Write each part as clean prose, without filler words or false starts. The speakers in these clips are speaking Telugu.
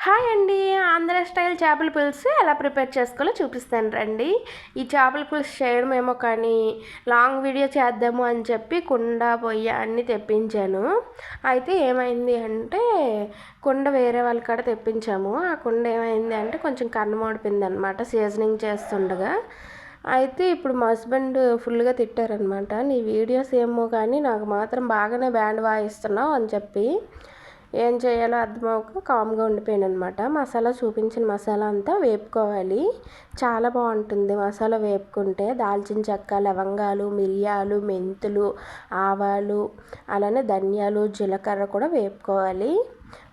హాయ్ అండి. ఆంధ్ర స్టైల్ చేపల పులుసు ఎలా ప్రిపేర్ చేసుకోవాలో చూపిస్తాను రండి. ఈ చేపల పులుసు చేయడం ఏమో కానీ లాంగ్ వీడియో చేద్దాము అని చెప్పి కుండ పొయ్యి అన్నీ తెప్పించాను. అయితే ఏమైంది అంటే కుండ వేరే వాళ్ళ కాడ తెప్పించాము. ఆ కుండ ఏమైంది అంటే కొంచెం కన్నమోడిపోయింది అనమాట సీజనింగ్ చేస్తుండగా. అయితే ఇప్పుడు మా హస్బెండ్ ఫుల్గా తిట్టారనమాట, నీ వీడియోస్ ఏమో కానీ నాకు మాత్రం బాగానే బ్యాండ్ వాయిస్తున్నావు అని చెప్పి. ఏం చేయాలో అర్థమవక కామ్గా ఉండిపోయాను అనమాట. మసాలా చూపించిన మసాలా అంతా వేపుకోవాలి. చాలా బాగుంటుంది మసాలా వేపుకుంటే. దాల్చిన చెక్క, లవంగాలు, మిరియాలు, మెంతులు, ఆవాలు, అలానే ధనియాలు, జీలకర్ర కూడా వేపుకోవాలి.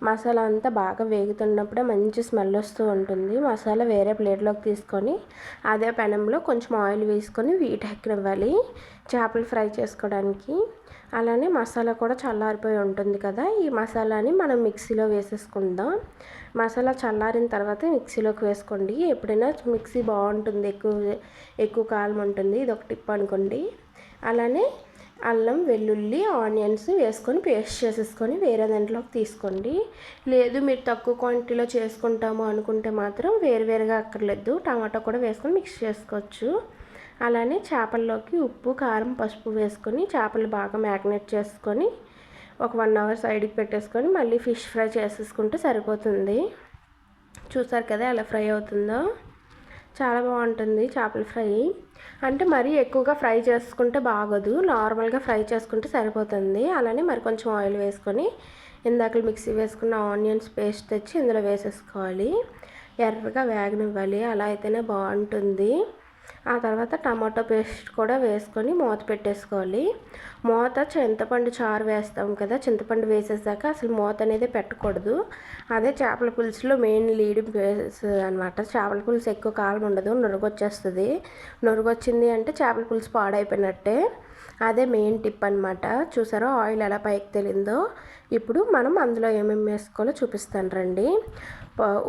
మసాలా అంతా బాగా వేగుతున్నప్పుడే మంచి స్మెల్ వస్తూ ఉంటుంది. మసాలా వేరే ప్లేట్లోకి తీసుకొని అదే పెనంలో కొంచెం ఆయిల్ వేసుకొని వీటెక్కనివ్వాలి చేపలు ఫ్రై చేసుకోవడానికి. అలానే మసాలా కూడా చల్లారిపోయి ఉంటుంది కదా, ఈ మసాలాని మనం మిక్సీలో వేసేసుకుందాం. మసాలా చల్లారిన తర్వాత మిక్సీలోకి వేసుకోండి. ఎప్పుడైనా మిక్సీ బాగుంటుంది, ఎక్కువ కాలం ఉంటుంది. ఇది ఒక టిప్ అనుకోండి. అలానే అల్లం, వెల్లుల్లి, ఆనియన్స్ వేసుకొని పేస్ట్ చేసేసుకొని వేరే దాంట్లోకి తీసుకోండి. లేదు మీరు తక్కువ క్వాంటిటీలో చేసుకుంటాము అనుకుంటే మాత్రం వేరువేరుగా అక్కర్లేదు, టమాటా కూడా వేసుకొని మిక్స్ చేసుకోవచ్చు. అలానే చేపల్లోకి ఉప్పు, కారం, పసుపు వేసుకొని చేపలు బాగా మ్యాగ్నేట్ చేసుకొని ఒక 1 అవర్ సైడ్కి పెట్టేసుకొని మళ్ళీ ఫిష్ ఫ్రై చేసేసుకుంటే సరిపోతుంది. చూసారు కదా ఎలా ఫ్రై అవుతుందో, చాలా బాగుంటుంది చేపల ఫ్రై. అంటే మరీ ఎక్కువగా ఫ్రై చేసుకుంటే బాగోదు, నార్మల్గా ఫ్రై చేసుకుంటే సరిపోతుంది. అలానే మరి కొంచెం ఆయిల్ వేసుకొని ఇందాక మిక్సీ వేసుకున్న ఆనియన్స్ పేస్ట్ తెచ్చి ఇందులో వేసేసుకోవాలి. ఎర్రగా వేగనివ్వాలి, అలా అయితేనే బాగుంటుంది. ఆ తర్వాత టమాటో పేస్ట్ కూడా వేసుకొని మూత పెట్టేసుకోవాలి. మూత చింతపండు చారు వేస్తాం కదా, చింతపండు వేసేసాక అసలు మూత అనేది పెట్టకూడదు. అదే చేపల పులుసులో మెయిన్ లీడింగ్ ప్లేస్ అనమాట. చేపల పులుసు ఎక్కువ కాలం ఉండదు, నురుగొచ్చేస్తుంది. నురుగొచ్చింది అంటే చేపల పులుసు పాడైపోయినట్టే. అదే మెయిన్ టిప్ అనమాట. చూసారో ఆయిల్ ఎలా పైకి తెలిందో. ఇప్పుడు మనం అందులో ఏమేమి వేసుకోవాలో చూపిస్తాను రండి.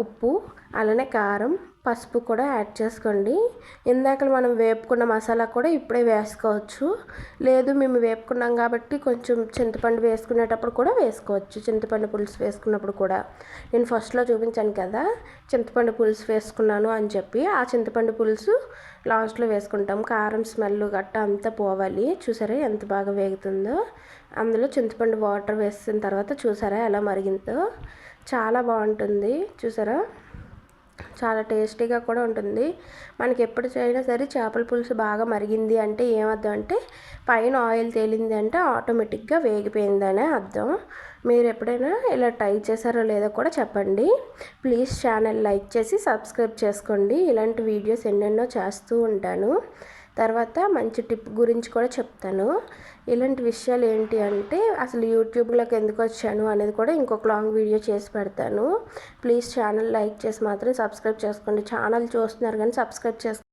ఉప్పు, అలానే కారం, పసుపు కూడా యాడ్ చేసుకోండి. ఇందాక మనం వేపుకున్న మసాలా కూడా ఇప్పుడే వేసుకోవచ్చు. లేదు మేము వేపుకున్నాం కాబట్టి కొంచెం చింతపండు వేసుకునేటప్పుడు కూడా వేసుకోవచ్చు. చింతపండు పులుసు వేసుకున్నప్పుడు కూడా నేను ఫస్ట్లో చూపించాను కదా చింతపండు పులుసు వేసుకున్నాను అని చెప్పి, ఆ చింతపండు పులుసు లాస్ట్లో వేసుకుంటాం. కారం స్మెల్ గట్ట అంతా పోవాలి. చూసారా ఎంత బాగా వేగుతుందో. అందులో చింతపండు వాటర్ వేసిన తర్వాత చూసారా ఎలా మరిగిందో, చాలా బాగుంటుంది. చూసారా చాలా టేస్టీగా కూడా ఉంటుంది. మనకి ఎప్పుడు అయినా సరే చేపల పులుసు బాగా మరిగింది అంటే ఏమర్థం అంటే పైన ఆయిల్ తేలింది అంటే ఆటోమేటిక్గా వేగిపోయిందనే అర్థం. మీరు ఎప్పుడైనా ఇలా ట్రై చేశారో లేదో కూడా చెప్పండి. ప్లీజ్ ఛానల్ లైక్ చేసి సబ్స్క్రైబ్ చేసుకోండి. ఇలాంటి వీడియోస్ ఎన్నెన్నో చేస్తూ ఉంటాను. తర్వాత మంచి టిప్ గురించి కూడా చెప్తాను. ఇలాంటి విషయాలు ఏంటి అంటే అసలు యూట్యూబ్లోకి ఎందుకు వచ్చాను అనేది కూడా ఇంకొక లాంగ్ వీడియో చేసి పెడతాను. ప్లీజ్ ఛానల్ లైక్ చేసి మాత్రం సబ్స్క్రైబ్ చేసుకోండి. ఛానల్ చూస్తున్నారు కానీ సబ్స్క్రైబ్ చేసుకోండి.